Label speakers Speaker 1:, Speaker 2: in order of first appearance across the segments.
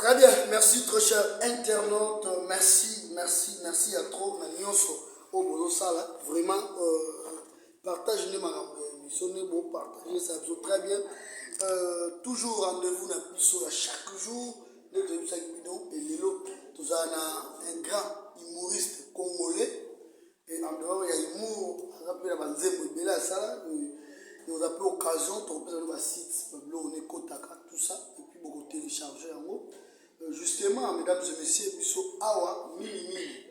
Speaker 1: Très bien, merci très cher internaute, merci à trop, au boulot sala, vraiment, partagez les marabouts, bon, partagez ça, très bien. Toujours rendez-vous dans le chaque jour, nous avons vidéo et Lilo, nous avons un grand humoriste congolais, et en dehors, il y a l'humour, on appelle la banzembo, et là, ça, nous avons l'occasion, de représenter le site, on est Kotaka, tout ça, et puis beaucoup télécharger en haut. Justement, mesdames et messieurs, biso awa mini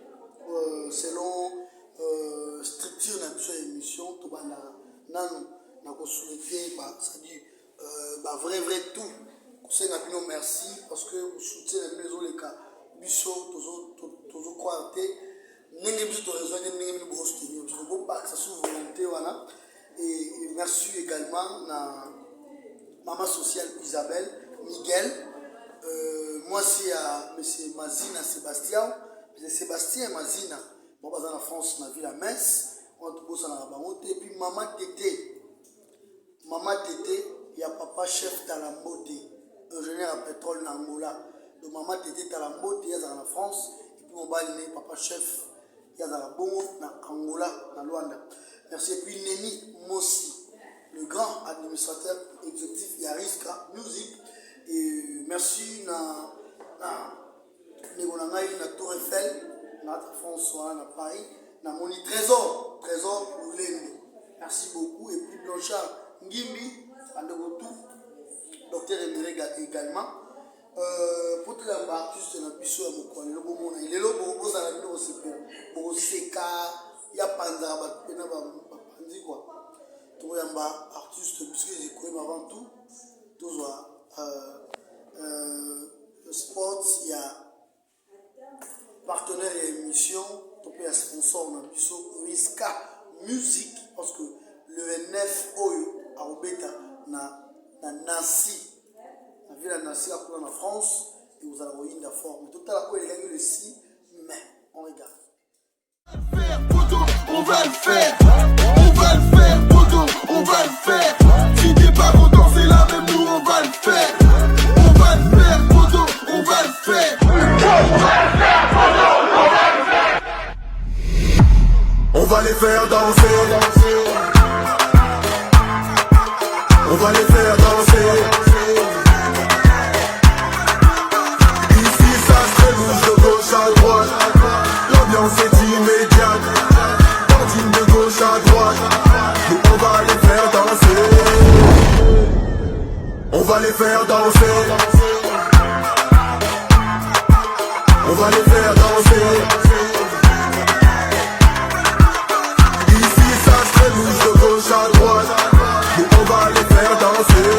Speaker 1: selon structure de notre émission, tout bana nan na ko souhaiter c'est-à-dire vrai tout. C'est na bino merci parce que vous soutenez les maisons les cas biso toujours croire nenge biso to rejoindre nenge biso soutenir je veux pas que ça soit volonté voilà et merci également na maman sociale Isabelle Miguel. Moi, c'est à M. Mazina Sébastien. Sébastien Mazina. Moi, je suis en France, dans la ville à Metz. On a tout ça dans la banque. Et puis, Maman Tété. Maman Tété, il y a papa chef Talambote, ingénieur à pétrole dans Angola. Donc, Maman Tété Talambote, il y a dans la France. Et puis, mon baline, papa chef, il y a dans la Bongo, dans Angola, dans Luanda. Merci. Et puis, Neni Mossi, le grand administrateur exécutif Yariska Music. Et merci na Tour Eiffel, na François, na Paris, na Moni Trésor Oulende. Merci beaucoup. Et puis Blanchard Ngimbi, docteur Emerega également. Pour tout le artiste na biso ya mokolo bomona il est là pour ça la bino pour seka ya panza ba pena ba pandi quoi. Tout yamba artiste puisque j'ai connu avant tout sport, il y a partenaire et émission, il y a sponsor, on a Riska Music, parce que le 29 Oyo à Obeta, na Nancy, la ville de Nancy, en France, et vous allez voir une forme. Tout à l'heure, il y a eu le 6, mais on regarde.
Speaker 2: On va le faire, poto, on va le faire. Si t'es pas content, c'est la même, nous on va le faire. On va le faire, poto, on va le faire. On va les faire danser. On va les faire danser. Ici ça se bouge de gauche à droite. L'ambiance est immédiate. Tantine de gauche à droite. Nous on va les faire danser. On va les faire danser. On va les faire danser. Ici ça se bouge de gauche à droite. Nous on va les faire danser.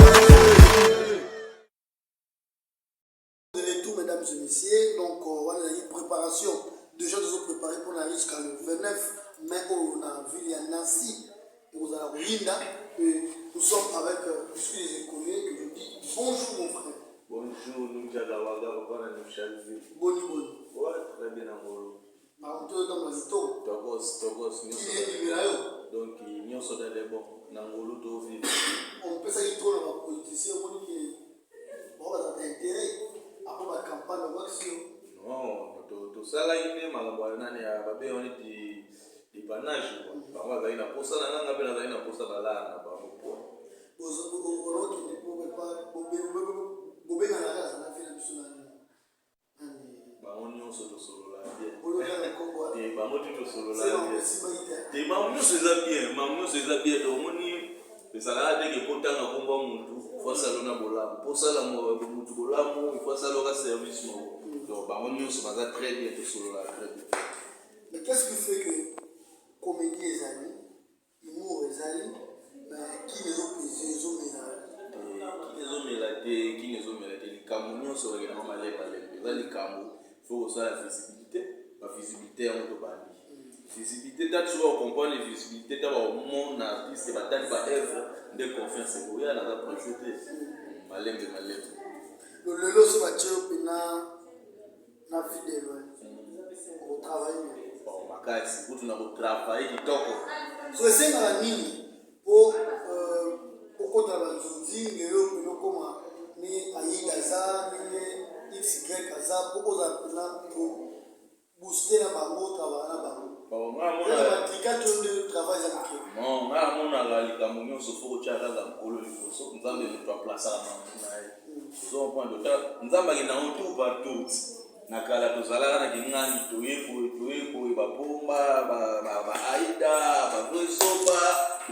Speaker 1: Tout, mesdames et messieurs, donc on a une préparation. Déjà nous avons préparé pour la jusqu'à le 29 mai on a vu à Nancy et vous allez Rinda. Nous sommes avec puisque les écoliers que je dis bonjour mon frère.
Speaker 3: Bonjour, nous sommes
Speaker 1: Boni.
Speaker 3: Ouais, très bien amoureux.
Speaker 1: On te donne le tour.
Speaker 3: Togos, donc nous sommes dans les bons. Nangolo to vivre.
Speaker 1: On peut s'y trouver dans la politicien, on dit que bon, ça t'intérêt. Après la campagne, on va que
Speaker 3: non, tout ça là, il est mal. On est à Babé, on est des panaches. On va aller à Posa, on va aller à Posa, on va aller à Posa.
Speaker 1: Mais qu'est-ce qui fait que comédie est amis, humour est amis, qui les ont plaisir, les ont mélangés.
Speaker 3: Qui les ont mélangés, les Camerounais sont réellement malais par les Camerounais. Il faut aussi la visibilité. La visibilité en autobahn. Visibilité, tu vas comprendre la visibilité, tu vas au monde, artiste, tu vas œuvre de confiance. Il y a la projeté. Malem.
Speaker 1: Le lot se va tuer na fidèle. Au travail.
Speaker 3: Bon, makasi, vous n'avez travaillé du temps.
Speaker 1: So c'est la nini pour kota banzuzi ngelo comme ni aïda za ni XY kaza pour booster na bango travail na bango.
Speaker 3: Bon,
Speaker 1: Non,
Speaker 3: on a la likambo so faut que tu as la colo liboso. Nous avons des trois places à manger. Nous avons point de temps. Nous avons qui na tout partout. Na kala tozala na kingani toyeko bapomba ba aida ba vresoba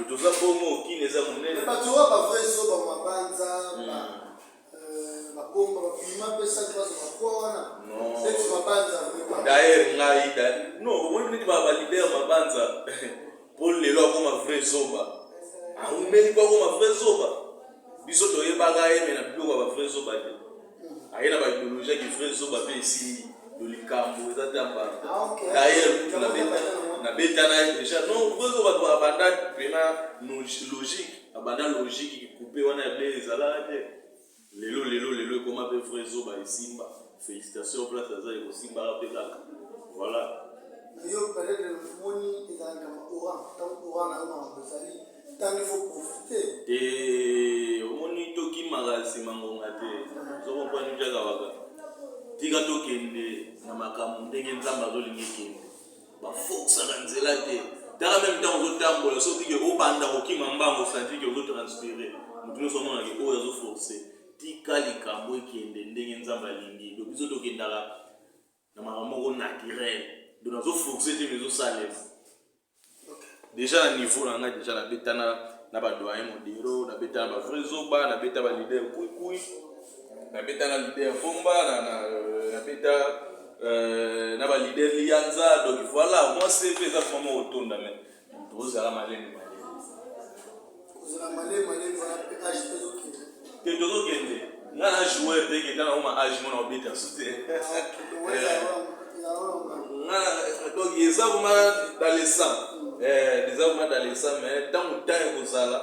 Speaker 3: toza bongo ki les amonene
Speaker 1: ba toa ba vresoba mabanza ba pomba ba pima pesa kwa bakwana c'est mabanza
Speaker 3: d'ailleurs ngaida no moi ni ba leader mabanza pour les lois comme vresoba a umeli kwa comme vresoba biso toyebaka yeme na biko ba vresoba ayena ba idéologie qui vresoba pe ici de likambo za tamba d'ailleurs na betana déjà non vresoba to abanda pena logique abanda logique couper wana les alade lelo comment pe vresoba isimba félicitations place za iko simba rapela voilà
Speaker 1: yo peut-être moni ezanga oran tant oran na ma bezali tant il faut profiter
Speaker 3: et moni to ki magasi mangonga te zoko kwa ni jaga waka tika to kende na makamu ndenge nzamba zo lingi kende ba foxa kanzela te dans même temps zo tambola so tike o banda ko ki mambango santi ke zo transférer mutuno so mona ke o zo forcer tika likambo kende ndenge nzamba lingi do biso to kendala na makamoko naturel do na zo forcer te mezo salem déjà à niveau là déjà la betana na ba doyen modero na betana ba vresoba na beta ba leader kui na betana leader bomba na beta na ba leader lianza donc voilà moi c'est fait ça vraiment autonome mais vous allez malene que todo kende na joueur de que dans uma age mon obita soute donc ils ont dans les sangs des hommes dans les sangs mais dans le temps vous allez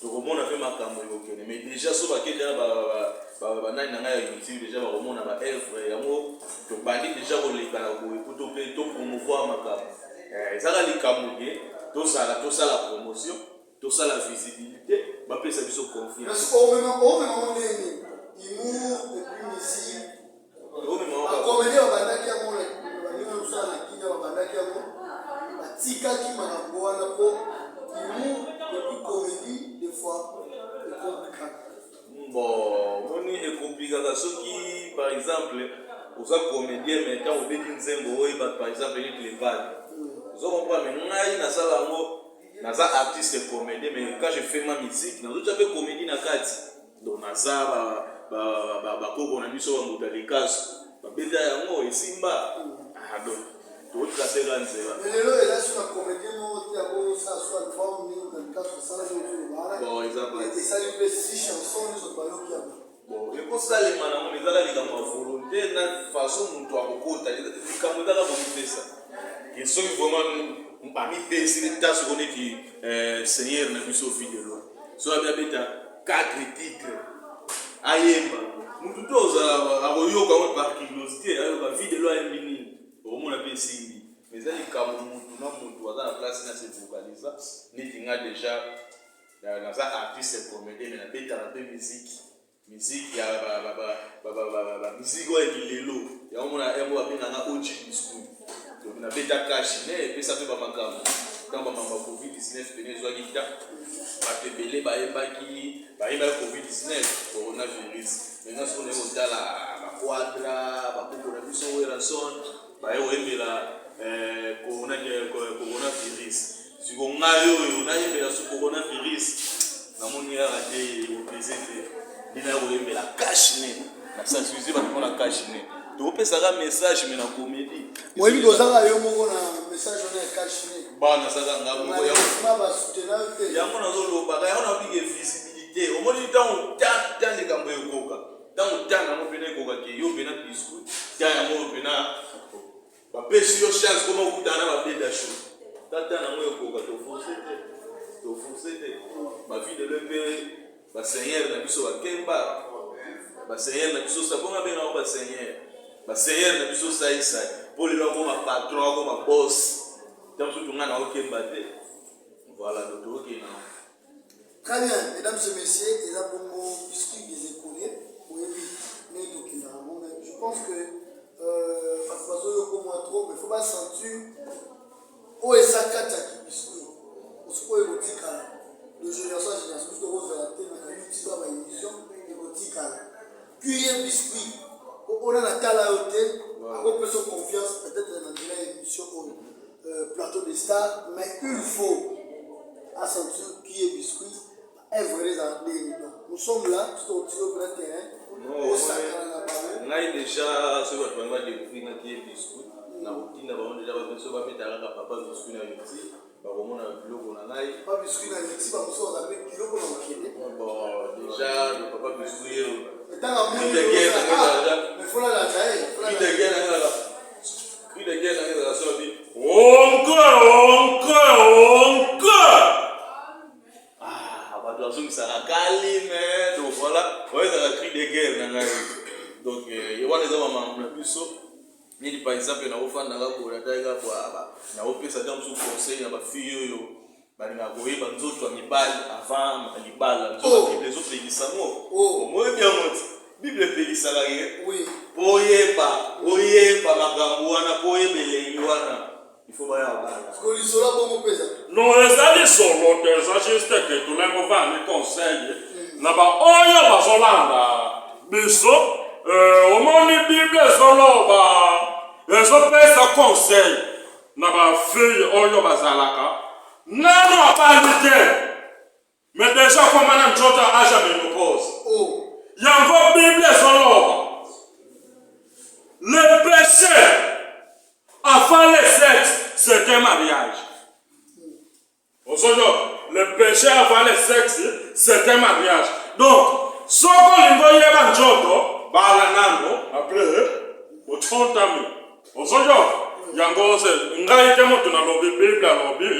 Speaker 3: donc on a fait ma caméra mais déjà sur la question ba nani na ya YouTube déjà ba romona ba œuvre yango to bandi déjà ko lekala ko ekuto pe to promouvoir makamo ezala likamuke to sala promotion to sala visibilité ba pesa biso confiance
Speaker 1: parce au même nini humour et puis musique
Speaker 3: au même
Speaker 1: ba comédie ba bandaki yango ba nini usala kinya ba bandaki yango ba tika ki makambo wana po humour et puis comédie des fois c'est compliqué.
Speaker 3: Bon, on est compliqué qui par exemple aux comédiens mais quand on dit nzembo par exemple les vagues vous comprenez mais ngai na sala ngo na za artiste comédien mais quand je fais ma musique na d'autres avec comédie na kati donc na za ba koko na biso ngo ta likaso ba beta yango esimba donc tout ça c'est là
Speaker 1: mais lelo là sur la comédie mo ti abo ça soit forme ni dans le cas de ça
Speaker 3: bon exemple
Speaker 1: et ça lui fait 6 chansons sur balo qui a
Speaker 3: bon et pour ça les manamo mais ça les comme volonté na façon muntu akokota comme ça la bonne ça et ce qui vraiment parmi les tâches qu'on est qui Seigneur na biso fidèle so abia beta 4 titres ayemba muntu toza akoyoka mo par curiosité ayoka fidèle a mini au moins la PCI mais ça les comme muntu na muntu dans la place na se vocaliser ni tinga déjà dans ça artiste comédien mais la beta la musique ya musique ouais lelo ya mona embo abina na oji discours donc na beta cash ne pesa pe ba makamo dans ba mamba covid-19 penezwa kita ba tebele ba embaki ba covid-19 coronavirus maintenant ce qu'on est au tala ba quadra ba poko na biso wera son ba yo embela coronavirus si on ngayo na embela su coronavirus na moni ya ate au président dina ko la cash ne na sensibiliser ba ko la cash ne to pesa ka message mais na comédie
Speaker 1: moi il dozanga yo moko na message na cash ne
Speaker 3: bana saka ngabo ya
Speaker 1: ba soutenir te
Speaker 3: yango na zo loba ka ona bige visibilité au moni tant de kambo yokoka tant na mo pena yokoka ke yo pena biscuit ya mo pena ba pesi yo chance comme okutana ba beda show tata na mo yokoka to forcer te ma vie de l'empire ba seigneur na biso ba kemba ba seigneur na biso sabonga bena ba seigneur na biso saisa pour le comme patron comme boss donc tout ngana o kemba te voilà donc OK na
Speaker 1: très bien mesdames et messieurs et là pour biscuit des écoliers oui mais donc pense que parce que comme moi trop, mais il faut pas sentir où est sa carte qui biscuit. Parce que érotique de génération à génération, je te rose la tête, mais il y a une émission érotique. Puis un biscuit, on a la tala au thé, on peut se confiance, peut-être dans une émission plateau des stars, mais il faut à sentir qui est biscuit, un vrai jardin. Nous sommes là, tout au le terrain.
Speaker 3: Non, déjà, ce que je vais découvrir qui est biscuit. Na routine, on déjà va faire papa biscuit na yuti. Bah on a kilo qu'on a naï.
Speaker 1: Pas biscuit na yuti, pas besoin d'appeler kilo qu'on a maquillé.
Speaker 3: Bon, déjà le papa biscuit.
Speaker 1: Mais tant à moi, mais faut la taille.
Speaker 3: Cri de guerre dans la sortie. Encore. Ah, bah de la sorte ça a calé mais donc voilà, ouais ça a cri de guerre dans la. Donc il y a des hommes en plus. Ni par exemple na ofanda ngako la taika kwa na opesa dans sous conseil na ba fille yo bali na koyeba nzoto ya mibali avant malibala nzoto les autres pégisamo moi bien moti bible pégisala ye
Speaker 1: oui
Speaker 3: oyeba magambo wana oyebele wana il faut ba ya bala
Speaker 1: ko lisola bomo pesa
Speaker 4: non ezali solo te ça juste que tout le monde va me conseiller na ba oyo bazolanda biso omoni bible ezoloba ezopesa conseil na bafille oyo bazalaka nano abali te mais déjà komana nzoto aja ménopause yango bible ezoloba le péché avant le sexe c'est un mariage osoyo le péché avant le sexe c'est un mariage donc soko lingo yeba nzoto bala nango après othontami osoyo yango se ngai te moto na lobi bible lobi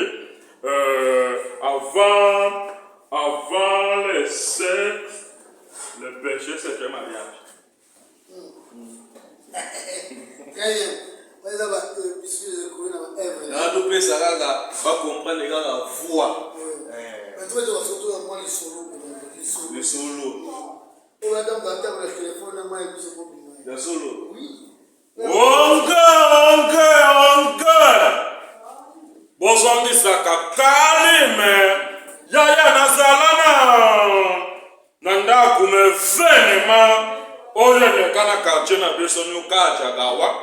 Speaker 4: avant le sexe le péché c'est un mariage.
Speaker 3: na to pesa kaka ba comprendre kaka voix le solo le solo
Speaker 4: onke bozongisaka kalime yaya nazalana na ndako me venema oyo eleka na quartier na biso nyukajagawa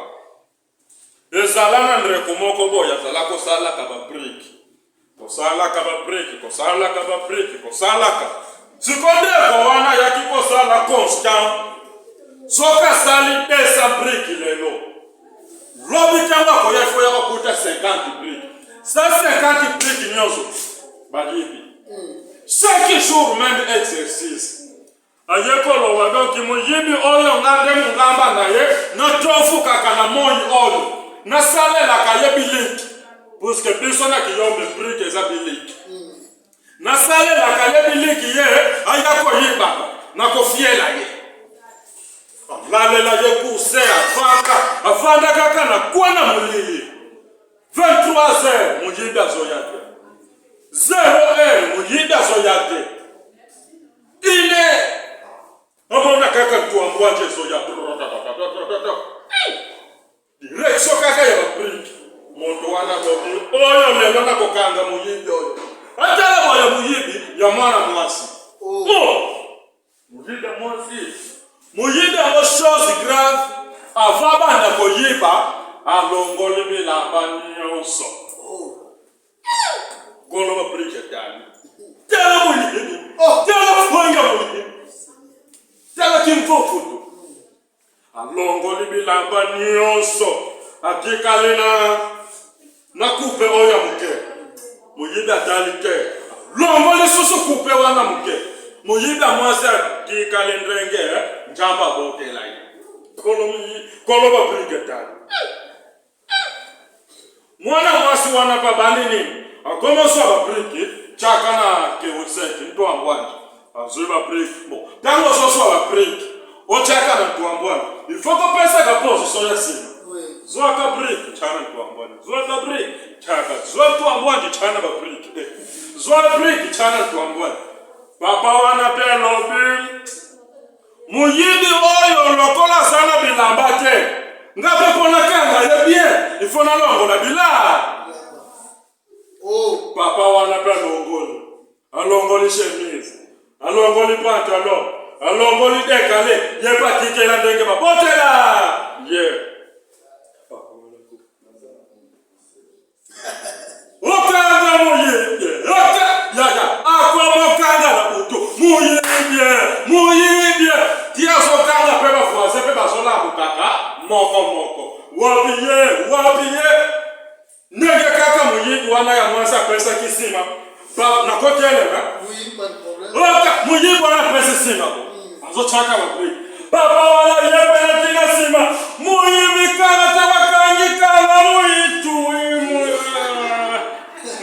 Speaker 4: ezalana ndreko moko boyo azala kosalaka kosalaka sikondeko wana yaki kosala constant soki asali 200 briki lelo lobi ntango akoya ifo ya kokuta 50 briki sa 50 briki nyonso balibi chaque jour même exercice aye koloba donki moyibi oyo nga nde mongamba na ye natofukaka na moi oyo nasalelaka ye biliki puisque biso nakiyombe briki eza biliki nasalelaka ye biliki ye aya koyibaka nakofiela ye lalela ye kuse afanda kaka na kwana molili 23h moyibi azoya te 0h moyibi azoya te ine omona kaka tuambwaje ezoya direkso kaka ya babriki moto wana lobi oyo lelo nakokanga moyibi oyo atala moya moyibi ya mwana mwasi moyibi ya mwasi moyibi yango chose grave avant banda koyiba alongoli bilamba nyonso koloba briki etali tala moyibi tala fonga moyibi tala kimfofutu alongoli bilamba nyonso akikali na kupe oyo muke moyibi atali te longoli susu kupe wana muke moyibi amwasi akikali ndrenge njamba botela ye koloba briki etali mwana mwasi wana pa bandini akomoso ababriki chaka na kewuseki nto ambwani azwi babriki bon tango soso ababriki ochaka na nto ambwani ifo kopesaka position ya sima zwaka briki chana nto ambwani zwaka briki chaka zwa nto ambwani chana babriki zwa briki chana nto ambwani papa wana pe lobi Muyibi oyo lokola sana bilamba te. Ngabe pona kanga ye bien. Il faut na longo la bila.
Speaker 1: Oh,
Speaker 4: Papa wana pe longoli. Alongoli chemise. Alongoli pantalon. Alongoli décalé. Ye pa kikela ndenge ba botela. Yeah. Okanga muyibi. Yaga. Akwa mokanga na uto. Muyibi. Tia sokanga pe ba fwase pe ba sola bukaka. Moko. Wabiye. Nenge kaka muyibi wana ya mwansa pesa kisima. Pa na kotele na.
Speaker 1: oui, pas de problème.
Speaker 4: Oka muyibi wana pesa sima. Azo chaka wa Papa wala yepe na tina sima. Muyibi kana tawakangi kana muyitu.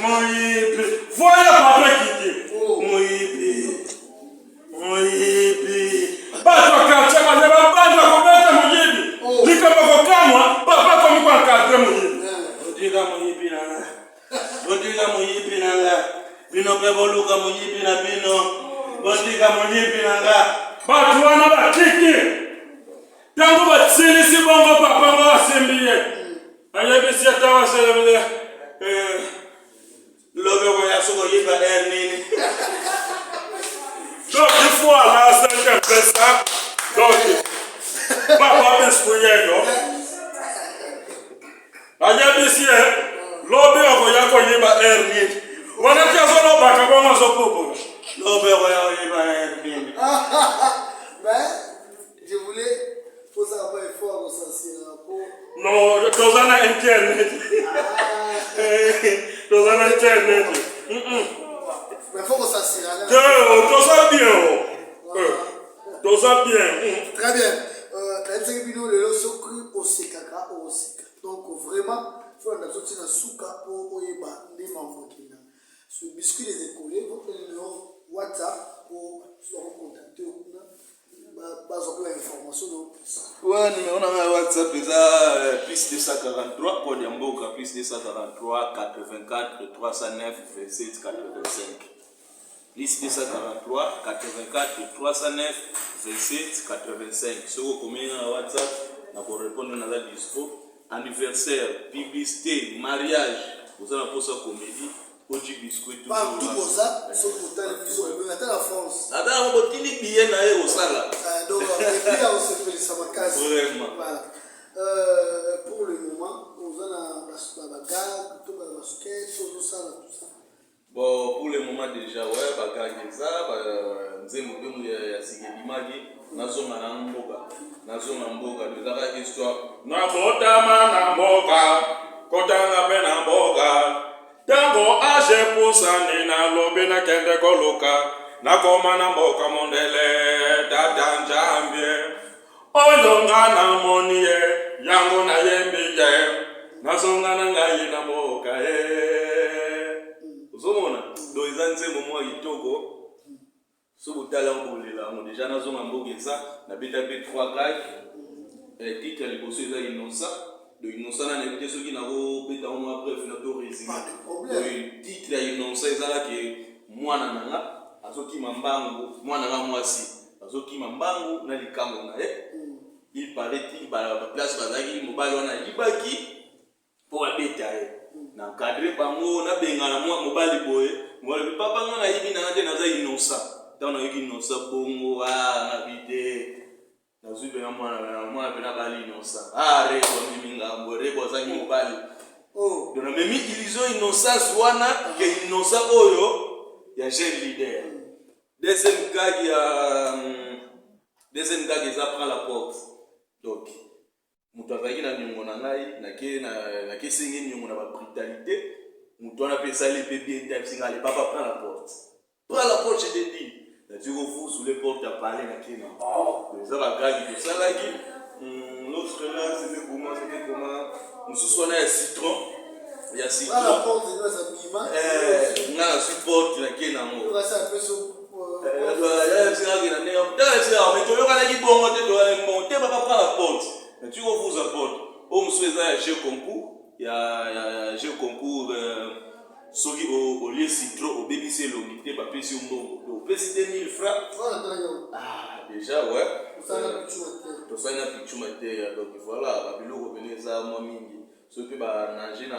Speaker 4: Muyibi. Voya papa kiti. Muyibi. Bato kachema leba banda kubeta muyibi. Likaba kokamwa papa komi kwa kadre muyibi. Odiga muyibi nanga. Bino beboluka muyibi na bino. Odiga muyibi nanga. Batu wana batiki. Tangu batsilisi bongo papa ngo asimbiye. Ayebisi atawa selebele. Lobe ko yasuko yiba nini. Donc il faut aller à cette personne. Donc papa biskuyeyo. Ayebisi lobe ko yako yiba nini. Wana kiazo no baka bongo so popo. Lobe ko yako yiba nini.
Speaker 1: Ben, je voulais poser un peu effort au sens
Speaker 4: No, tozana internet. Tozana internet.
Speaker 1: mais il faut qu'on s'assire.
Speaker 4: Toza bien. Toza bien.
Speaker 1: Très bien. La vidéo le loso cru au sekaka au sika. Donc vraiment, il faut que sortir la souka pour oyeba les membres qui là. Ce biscuit les écoles, vous prenez le numéro WhatsApp pour se contacter ou pas information.
Speaker 3: Ouais, numéro na WhatsApp eza plus 243 code ya mboka plus 243 84 309 27 85. Plus 243 84 309 27 85. Soko komena na WhatsApp na ko répondre na la dispo. Anniversaire, publicité, mariage, vous allez pour ça comédie. Biscuit
Speaker 1: partout comme ça, sauf pour télévision, mais attends la France.
Speaker 3: Attends, on va tenir bien au sala.
Speaker 1: Donc, et puis on se fait ça va casser.
Speaker 3: Vraiment.
Speaker 1: Voilà. Pour le moment, on a la bagarre, tout le basket, tout ça, tout ça.
Speaker 3: Bon, pour le moment déjà, ouais, bagarre ça, nzembo bemu ya sigelimagi, nazonga na mboka. Nazonga mboka, de la histoire.
Speaker 4: Na botama na mboka, kotanga pe na mboka. Tango age pusani na lobe na kende koluka na koma na mboka mondele tata njambie oyonga na monie yango na yembiye na zonga na ngai na mboka uzomona do izanze momo itoko so butala ngolela ngo deja na zonga mboka eza na beta pe 3 gars titre liboso eza innocent. De innocent na nebite soki na ko beta on après fina to résumé le titre ya innocent ezala ke mwana nanga azoki mambangu mwana nga mwasi azoki mambangu na likambo na il paraît qu'il ba place bazaki mobali wana libaki po abeta na cadre bango na bengana mobali boye ngole papa ngana yibi na nde naza innocent tano yiki innocent bongo na bite nazube na mwana pena bali innocent rebo mimi ngambo rebo za mobali dona memi illusion innocence wana ke innocent oyo ya jeune leader deuxième gars za prend la porte donc mutu azalaki na nyongo na ngai na ke sengi nyongo na ba brutalité mutu wana pesa le bébé tapisinga le papa prend la porte je te dis. Tu vous sous les portes à parler à qui non. Les avocats qui ça là qui l'autre là c'était comment nous sommes un citron. Il y a citron.
Speaker 1: La porte de nos amis.
Speaker 3: On a support qui qui non.
Speaker 1: On va ça un peu sur
Speaker 3: c'est là qui n'a pas. Mais tu veux qu'on a dit bon monter papa prend la porte. Tu vous apporte. Au monsieur ça jeu concours. Il y a jeu concours soki olie citron obebisi elongi te bapesi yo mbongo opesi te 1000 francs. Déjà ouais tosali na pichu mateya donc voilà babiloko pene eza mwa mingi soki mpe banange na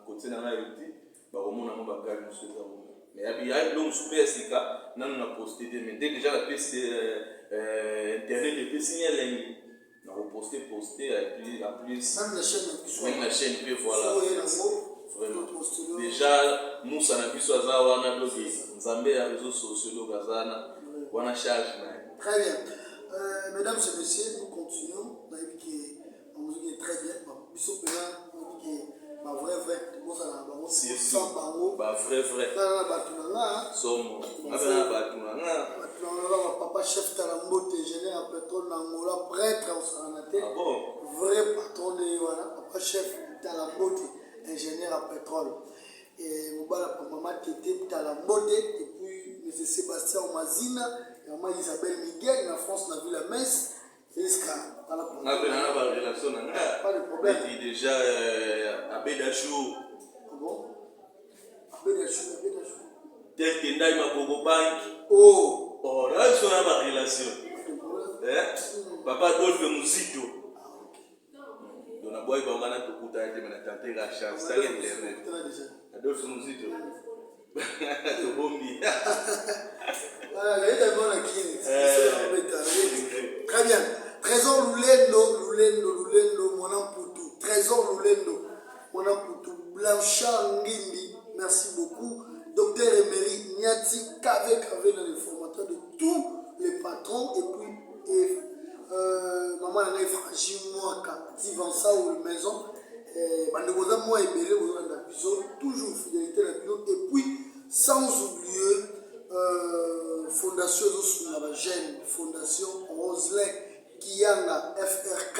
Speaker 3: kote na ngai euti bakomona mo bagali mosu eza mo mais ya biloko mosu mpe ya sika nano na poste te mais nde déjà napesi internet epesi elengi na koposte en plus même na chaîne mpe voilà vraiment déjà musa na biso aza wana donc nzambe ya réseaux sociaux donc aza na wana charge na.
Speaker 1: Très bien. Mesdames et messieurs, nous continuons. On a vu que la musique est très bien. Bisous, on a vu que ma vraie, sans bango.
Speaker 3: Bah, vrai. Somo.
Speaker 1: Papa chef Talambote, ingénieur en pétrole, Nangola, prêtre au Saranate.
Speaker 3: Ah bon?
Speaker 1: Vrai patron de Yoana, papa chef Talambote, ingénieur en pétrole. Et Moubala, maman Tété Talambote, et puis M. Sébastien Omazina. Maman Isabelle Miguel, en France, on a vu la messe. Jusqu'à.
Speaker 3: On a vu la relation.
Speaker 1: Pas de problème.
Speaker 3: Et déjà, Abedachou.
Speaker 1: Ah bon? Abedachou.
Speaker 3: Tel que Ndaï Mabogo Bank.
Speaker 1: Oh,
Speaker 3: là, ils sont dans la relation. Papa Adolphe Mouzito. Donc, on a boy Bambana Tokuta, et on a tenté la chance. C'est Internet. Adolphe Mouzito. Tobombi.
Speaker 1: Très bien. Trésor Lulendo, mon amputu. Trésor Lulendo, mon amputu. Blanchard Ngimbi, merci beaucoup. Docteur Emery Niati, KV dans les formateurs de tous les patrons. Et puis, maman Nanaï Franchi Mouaka, Tivansa ou Maison. Bandegoza moi et Bélé, vous avez la vision, toujours fidélité à la vision. Et puis, sans oublier, Fondation Zosunabagène, Fondation Roselin Kianga FRK,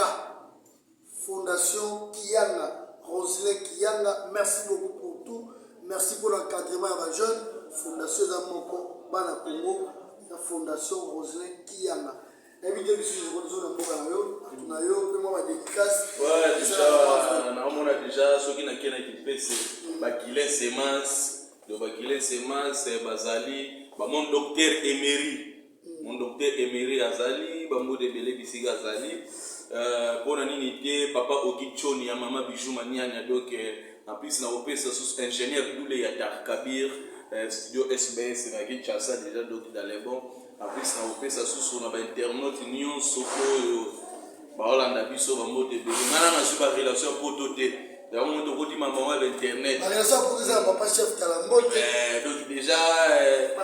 Speaker 1: Fondation Kianga, Roselin Kianga, merci beaucoup pour tout, merci pour l'encadrement à la jeune, Fondation Zamoko, Bana Congo, la Fondation Roselin Kianga. Invité monsieur, je vous donne un mot à dédicace.
Speaker 3: Ouais, déjà, on a déjà ceux qui n'ont qui pèse, Bakilé Semence. Donc, Bakilé Semence, Bazali, mon docteur Emery. Mon docteur Emery Azali, Bambo de Belé Bisiga Azali. Pour l'unité, papa Ogichoni, maman Bijou Maniania, donc, en plus, on a opéré sous ingénieur Doulé Yatar Kabir, studio SBS, on a dit ça déjà, donc, dans les bons. En plus, on a opéré sous Internet, Union, Soko, Baolanda Biso, Bambo de Belé. Maintenant, on a une relation pour tout. Là, on a maman Internet.
Speaker 1: La relation pour ça, papa chef Talambote.
Speaker 3: Donc, déjà,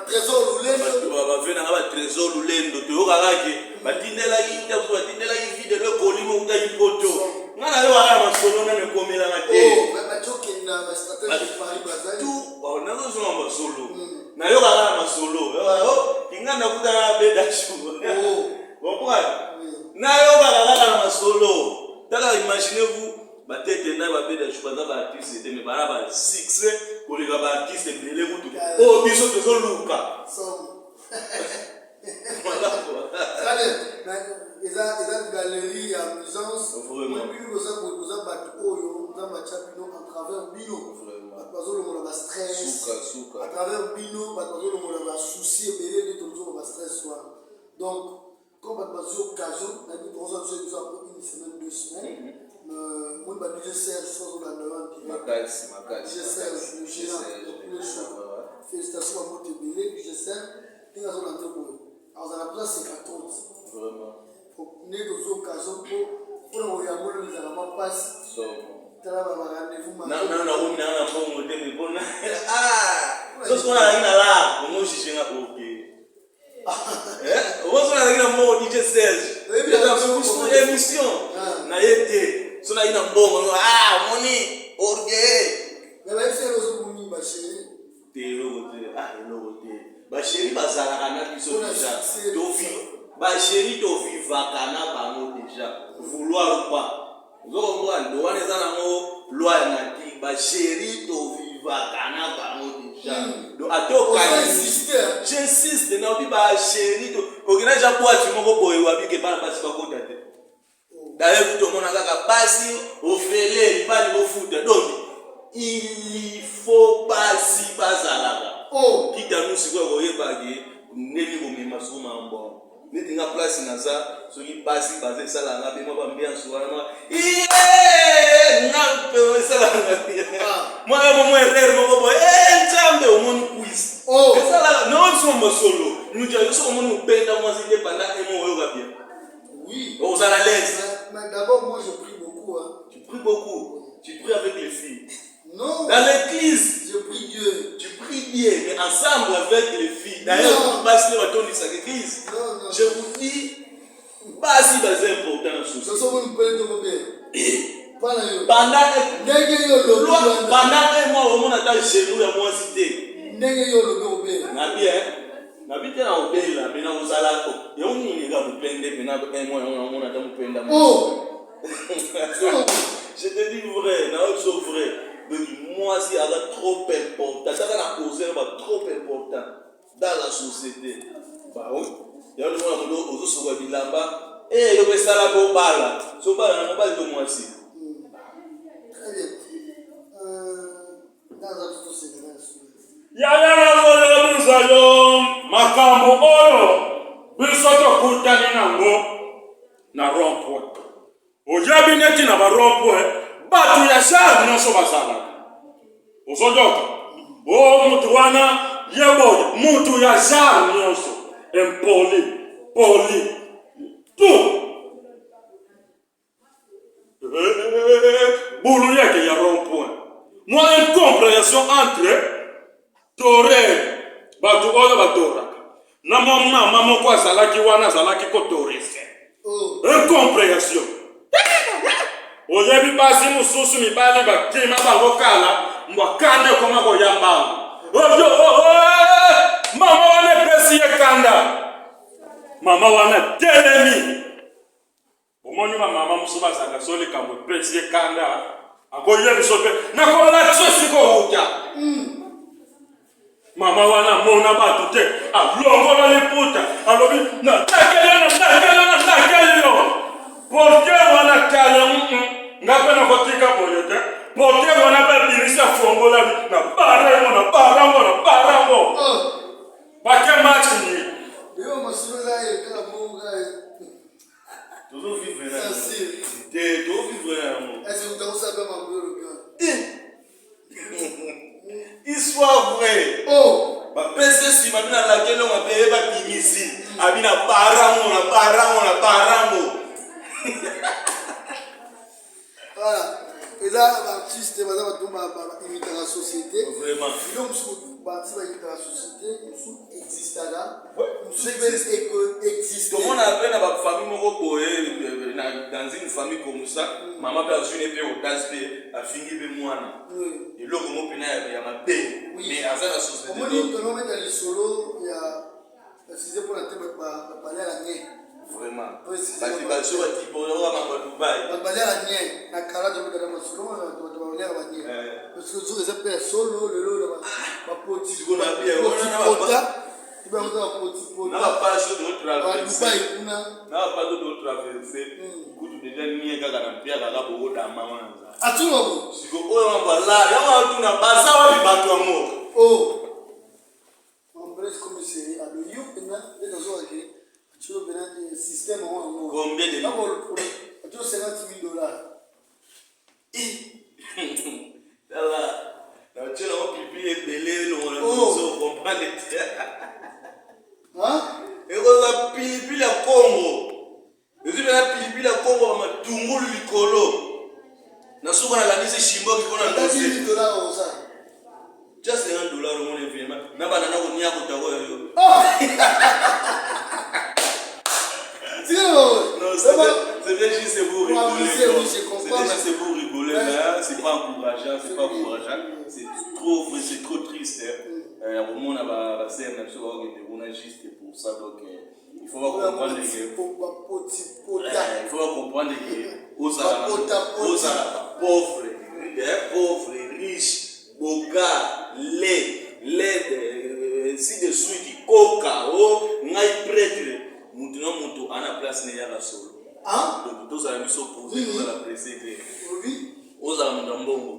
Speaker 1: Trésor Lulendo.
Speaker 3: On va venir à Trésor Lulendo. Tu vois, batindela yi de le colimo uta ipoto. Ngana yo ala masolo na me komela na te.
Speaker 1: Oh, ba joke na ba stratégie Paris Bazali.
Speaker 3: Tout, on a besoin de masolo. Na yo ala masolo. Oh, ingana kuta na bedashu. Oh, bon quoi. Na yo ala masolo. Tala imaginez-vous, batete na ba bedashu ba artiste mais ba 6 pour les artistes belé mutu. Oh, biso tezo luka. Voilà quoi.
Speaker 1: Ils ont une galerie amusante.
Speaker 3: Vraiment.
Speaker 1: Nous avons à travers Bino. Vraiment. Stress. À travers Bino, nous avons souci et nous avons stress. Donc, comme nous avons occasion, nous avons une semaine, 2 semaines. Nous avons DJ Serge, le gérant. Félicitations à votre bébé, DJ Serge. Nous avons l'entrée pour eux. Alors, dans la place, c'est 14.
Speaker 3: Vraiment.
Speaker 1: Pour nous avons occasion pour nous regarder les éléments passent. Rendez-vous
Speaker 3: maintenant. Non, ah, ce qu'on a là, on nous cherche un OK. On va se faire un DJ Serge. C'est une émission. Na été, so na ina mbongo. Ah, moni, orgueil.
Speaker 1: Mais même si nous avons mis Bachéri.
Speaker 3: Telo te, ah, hello te. Bachéri bazala kana biso déjà. Bachéri to vivaka na bango déjà. Vouloir ou pas. Vous comprenez, on est dans la loi nati. Bachéri to vivaka na bango déjà. Donc ato kani. J'insiste na obi bachéri to. Okina ja boîte moko boye wabi ke bana basi ba kota te. D'ailleurs tout le monde a kaka basi ofele bali bo foot. Donc il faut pas si bazalaka.
Speaker 1: Oh.
Speaker 3: Kita nous sikoyo koyebaki ndeni komema so mambo. Neti nga place na ça, soki basi baze sala nga bema ba ambiance wana. Nga pe sala nga. Moi erreur moko nzambe omoni quiz.
Speaker 1: Oh.
Speaker 3: Sala non sombo solo. Nous disons so omoni upenda moi c'était pendant un mois oyo bien.
Speaker 1: Oui.
Speaker 3: Aux à l'aise.
Speaker 1: Mais d'abord, moi, je prie beaucoup. Hein.
Speaker 3: Tu pries beaucoup. Tu pries avec les filles.
Speaker 1: Non.
Speaker 3: Dans l'église,
Speaker 1: Je prie Dieu.
Speaker 3: tu pries bien, mais ensemble avec les filles. D'ailleurs, vous passez le bâton de cette église.
Speaker 1: Non.
Speaker 3: Je vous dis, pas si c'est important.
Speaker 1: Je suis venu prendre ton bébé. Pas là.
Speaker 3: Pendant un mois, on a été chez nous, à moi cité.
Speaker 1: N'est-ce pas bébé?
Speaker 3: Nabite na obela bina uzala ko ye unini ga mupende bina emo on a mupenda
Speaker 1: Oh.
Speaker 3: Je te dis vrai na so vrai donc moi si ala trop important ça va causer va trop important dans la société bah oui ya le mona mundo ozo so bilamba yo pe sala ko bala so bala na mobali to moi si
Speaker 1: Très bien. Dans la société.
Speaker 4: yayala bisayo makambo oyo biso tokutani nango na rond-point oyebi neti na barond-point bato ya shari nyonso bazalaka ozoyoka o mutu wana yeboye mutu ya shari nyonso poli tout bulu yeke ya rond-point moi incompréhension entre torere bato oyo batoraka na mama moko azalaki wana azalaki kotorese incompréhension oyebi basi mosusu mibali bakima bango kala mbwakanda ekoma koyambanga oyo mama wana epesi ye kanda mama wana telemi omoni bamama mosusu bazalaka so likambo epesi ye kanda akoyebiso mpe nakolakisa sikouta mama wana mona bato te alongola liputa alobi natakeli yo porter wana kala ngape na kotika boye te porter wana pe birisa fongola na barango bake match ni
Speaker 1: Yo, ma soeur là, il est là, mon gars.
Speaker 3: toujours vivre là
Speaker 1: C'est sûr.
Speaker 3: te toujours vivre là
Speaker 1: Est-ce que vous avez ça ma gueule,
Speaker 3: il soit vrai
Speaker 1: Oh.
Speaker 3: ba pese si mabina la kelo mabe ba bimisi abina barango
Speaker 1: Voilà. Et là, l'artiste, madame, imiter la société.
Speaker 3: vraiment
Speaker 1: Donc, si va imiter la société, nous existe là. Nous existe.
Speaker 3: comment on appelle la famille moko boye dans une famille comme ça maman père une épée au danse a fini be mwana et loko mo pena ya mabe mais à la société
Speaker 1: comment dire que nous mettre les solos il y a précisé pour la tête parler à la nienne
Speaker 3: vraiment parce que sur le type on va Dubaï
Speaker 1: parler à la nienne la cara de mettre dans solo on va parler à la nienne parce que sur les appels solo le ma petit
Speaker 3: on a bien
Speaker 1: tu vas voir petit
Speaker 3: n'a pas chose de traverser
Speaker 1: Dubaï
Speaker 3: n'a pas de traverser kutu déjà ni kaka na pia kaka boko da mama
Speaker 1: atu lobo
Speaker 3: siko oyo mabala ya watu na baza wapi bato wa moko
Speaker 1: on bref comme c'est à le yo pena et dans ce que tu veux bien un système en
Speaker 3: combien de
Speaker 1: d'abord tu as $50,000
Speaker 3: la tu l'as pipi et belé le on comprend les
Speaker 1: hein
Speaker 3: et on a pipi la Congo et tu as pipi la Congo ma tungulu likolo na soko na landisi shimbo kikona
Speaker 1: $50,000 ça
Speaker 3: just $1 mon événement na bana na konia kotako yo non c'est juste pour rigoler c'est pour rigoler mais c'est pas encourageant c'est trop vrai c'est trop triste au monde va c'est même chose on est juste pour ça donc il faut comprendre que aux pauvres riches boga les si de suite coca ngai prêtre mutu ana place ne ya solo donc tous à la mission pour la presser que
Speaker 1: oui
Speaker 3: aux alentours mbongo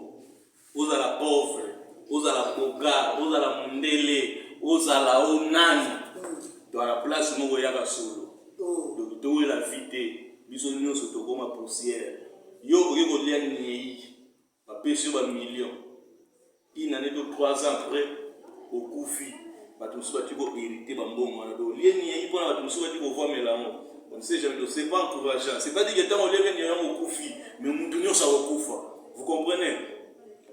Speaker 3: ozala pauvre, ozala bogar, ozala mundele, ozala onani. To à la place moko yaka solo. Donc to la vie biso nyonso to koma poussière. Yo okoki kolia niei. Ba pesi ba million. Une année de 3 ans après au kufi. Bato so bati ko hériter ba mbongo wana do lia niei pona bato so bati ko voir melango. On sait jamais, c'est pas encourageant. C'est pas dire que tant on lève niei au kufi, mais mutu nyonso au kufa. Vous comprenez?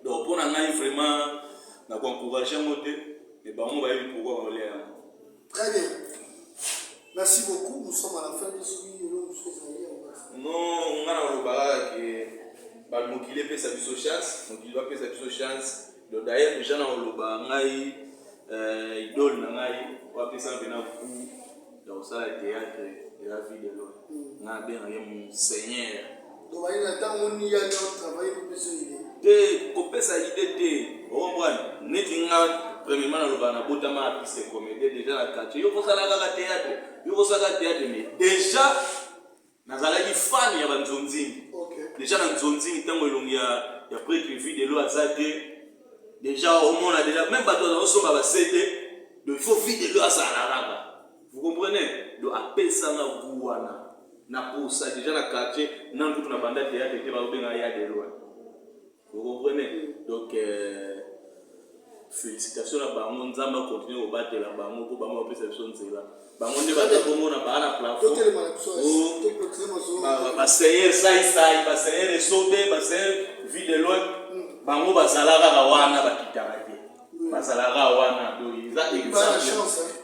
Speaker 3: Donc pour ngai vraiment na ko encourager moté et ba mo ba yi pourquoi on lève.
Speaker 1: Très bien. Merci beaucoup. Nous sommes à la fin de ce vidéo.
Speaker 3: Non, on a le barrage qui mokile pesa biso chance, mokile va pesa biso chance. Donc d'ailleurs déjà dans le barrage idole na ngai va pesa bena ku dans ça le théâtre et la vie de l'homme. Na bien mon Seigneur.
Speaker 1: Donc il y a tant on y a travailler pour pesa idée.
Speaker 3: Te ko pesa idée te. O mbwana, netinga premièrement na le barrage botama artiste comédien déjà la quartier. Yo ko sala ka théâtre. Yo ko sala théâtre mais déjà nazalaki fan ya banzonzingi. Déjà dans nzonzingi tango elongi ya prêtre vie de l'eau azate. Déjà au monde déjà même pas dans somba ba cédé de faut vie de l'eau azalaka. Vous comprenez? Do apesa na buwana. Na posa déjà na quartier na tout na banda théâtre te ba benga ya de l'eau. Vous comprenez? Donc félicitations à Bango Nzamba continuer au battre la Bango pour Bango apesa biso nzela. Bango nde ba komona na ba na plafond. Ba seigneur sai ba seigneur sobe ba seigneur vie de l'eau bango bazalaka ka wana bakitaka te. Bazalaka wana do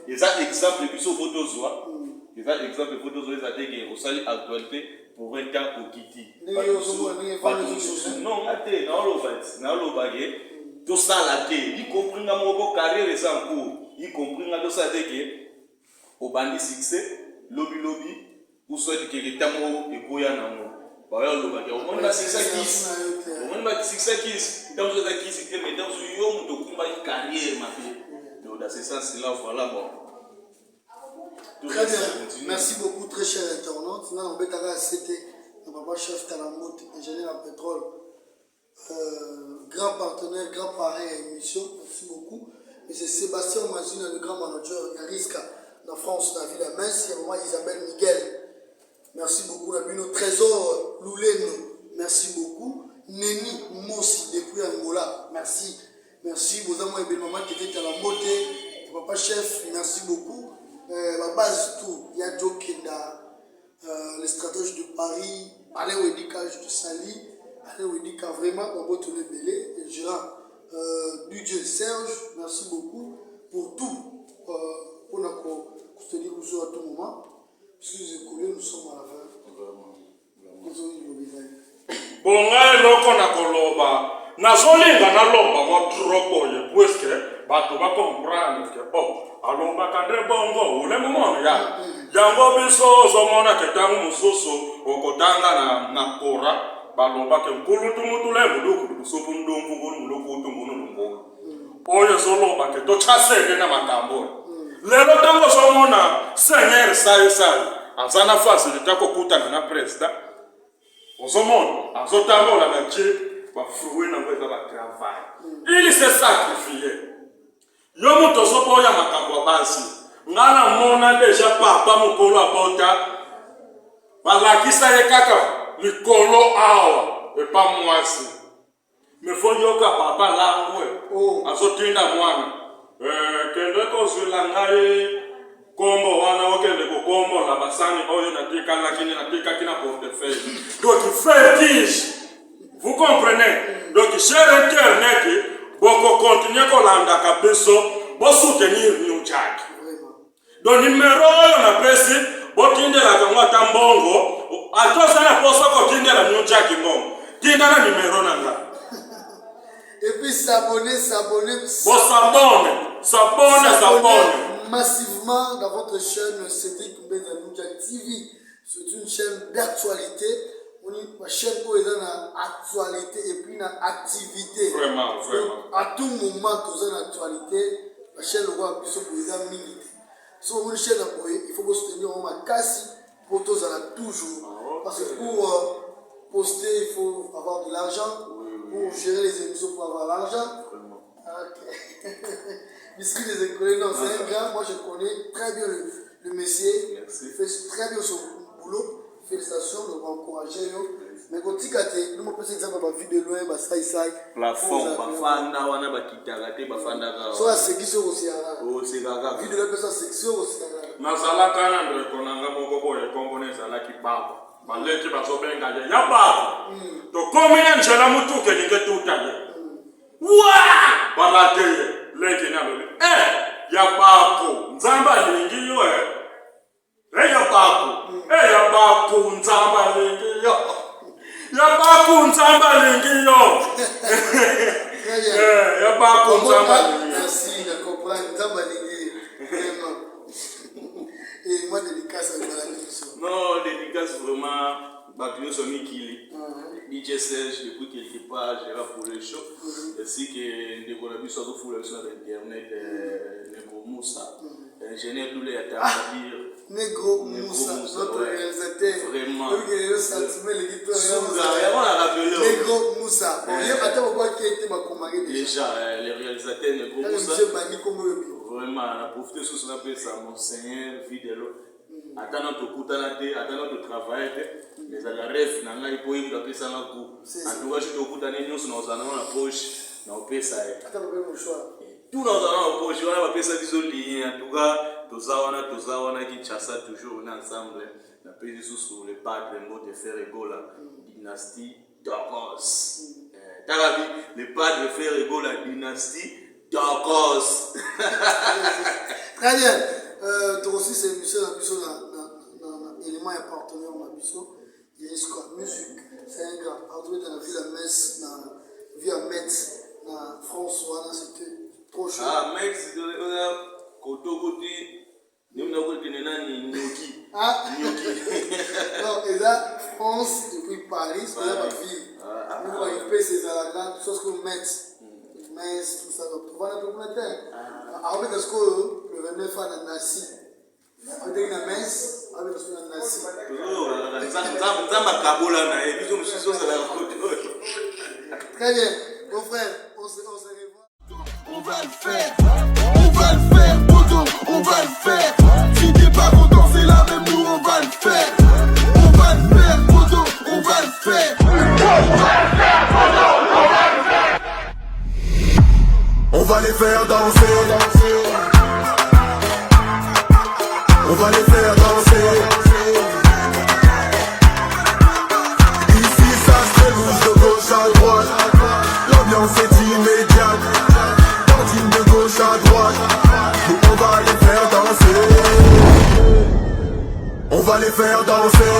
Speaker 3: ils exemple biso photo zwa. Ils exemple photo zwa ça dit que au sali actualité pour un temps au kiti. Non, ate na lo bagé tout ça la te, y compris na moko carrière les en cours, y compris na tout ça dit que au bandi succès lobby ou soit que les tamo et boya na mo ba yo lo bagé au monde ba succès qui au monde ba succès qui dans ce qui c'est mais dans ce yo muto kumba une carrière ma fille donc dans ce sens là voilà bon.
Speaker 1: Très bien, merci beaucoup très cher internaute. Now on betara c'était papa chef Talambout, ingénieur en pétrole, grand partenaire, grand parrain à l'émission. Merci beaucoup. Et c'est Sébastien Mazina, le grand manager Yariska, la France, la ville à Metz. Et moi Isabelle Miguel. Merci beaucoup. La Bino Trésor Louleno. Merci beaucoup. Neni Mossi depuis Angola. Merci. Merci. Vous avez été maman qui était à la beauté. Papa chef, merci beaucoup. La base tout. Il y a Joe Kenda, les stratèges de Paris, Alain Wedika, je te salue. Alain Wedika, vraiment, on va tourner belé. Et Gérard, DJ Serge, merci beaucoup pour tout. On a se dire à tout moment. Puisque vous écoutez, nous sommes à la fin.
Speaker 4: Bonga loko na koloba nazolinga naloba mo dropo ye puisque bato ba comprendre que bon alomba kande bongo ule momo ya yango biso zomona ke tangu musoso okotanga na kora balomba ke nkulutu mutule muduku sopu ndongo ngulu muloko utumbunu lungo oyo zoloba ke to chaseke na makambo lelo tango zomona seigneur sai anzana fasi litako kutana na president Osomon, Azotamo la Dieu va flouer dans le travail. Il s'est sacrifié. Yomu tosopo ya makambo basi. Ngana mona déjà papa mukolo abota. Balakisa ye kaka mikolo awa et pas moi si. Me faut yoka papa langwe. Azotinda mwana. Kende ko zulangaye kombo wana okende ko kombo la basani oyo na tika lakini na tika kina portefeuille. Donc fétiche. Vous comprenez? Donc cher internet, boko continuer ko landa kabeso, bo soutenir New Jack. Donc numéro oyo na presse, bo tinde la kangwa tambongo, atosa na poso ko tinde la New Jack mbongo. Tinda na numéro nanga.
Speaker 1: Et puis s'abonner.
Speaker 4: Bon s'abonne.
Speaker 1: Massivement dans votre chaîne Cédric Mbeza New Jack TV. C'est une chaîne d'actualité. On est une chaîne où il y a actualité et puis une activité.
Speaker 4: Vraiment.
Speaker 1: Donc, à tout moment, tout ça l'actualité, la chaîne voit plus pour les amis. Si vous voulez une chaîne il faut que vous souteniez ma casse pour tous toujours. Parce que pour poster, il faut avoir de l'argent. pour gérer les émissions, pour avoir l'argent.
Speaker 3: Vraiment.
Speaker 1: Ok. Biscuit des écoles, non, c'est un gars, moi je connais très bien le monsieur.
Speaker 3: Merci.
Speaker 1: Il fait très bien son boulot. Félicitations, nous encourager. Mais quand tu as nous peut exemple ma vie de loin, bah ça
Speaker 3: plafond, bafanda wana bakitaka te bafandaka.
Speaker 1: So la section aussi
Speaker 3: Oh, c'est gaga.
Speaker 1: vie de loin peut ça section aussi.
Speaker 4: nazalaka na ndeko na nga moko boye kombo na ezalaki bako baleki bazobenga ye ya bako tokomi na nzela motuka elingi tuta ye wa balate ye leki na lobi ya bako nzambe alingi yo ya bako ya bako nzambe alingi yo ya bako nzambe alingi yo ya bako nzambe alingi yo.
Speaker 1: Merci, je comprends. Nzambe alingi vraiment. Et moi dédicace à la mission.
Speaker 3: Non, dédicace vraiment, Bakio Somi Kili. DJ Serge, depuis quelque part, j'ai pour le show. Ainsi que des collabs sur Internet, Negro Moussa. Ingénieur tous les attaques à dire.
Speaker 1: Negro Moussa, notre réalisateur.
Speaker 3: Vraiment.
Speaker 1: Negro Moussa.
Speaker 3: Déjà, les réalisateurs Negro Moussa. Vraiment, on a profité sur ce qu'on appelle ça, mon Seigneur, fidèle. Attends notre coup, attends notre travail, mais à la rêve, on a eu pour appeler ça un coup. En tout cas, je te coup d'année, nous sommes dans la poche, on a fait ça. Tout dans la poche, on a fait ça, disons, en tout cas, tout ça, on a qui chasse toujours ensemble. On a payé sur le pas de mot de faire Ebola, dynastie Dagos. Le pas de faire Ebola, dynastie Dagos.
Speaker 1: Très bien. Tu aussi c'est émission dans l'élément appartenant à Mabiso. Il y a une musique. C'est un gars. En tout cas, dans la ville à Metz, dans vie à Metz, dans François, c'était trop chaud.
Speaker 3: Ah, Metz, c'est côté. Nous n'avons pas de Nyoki.
Speaker 1: Ah, non, et là, France, depuis Paris, c'est là ma ville. Nous avons occupé ces alagans, tout ça comme Metz. Metz, tout ça. Donc, on va un peu plus tard. En fait, parce que le 29 ans, on a Nassi. On a une Metz, on a une Nassi. Très bien. Mon frère, on se revoit.
Speaker 2: On va le faire, Bodo, on va le faire. Si t'es pas content, c'est la même, nous on va le faire. On va le faire, Bodo, on va le faire. On va les faire danser. On va les faire danser. Ici ça se bouge de gauche à droite. L'ambiance est immédiate. Tantine de gauche à droite. Nous on va les faire danser. On va les faire danser.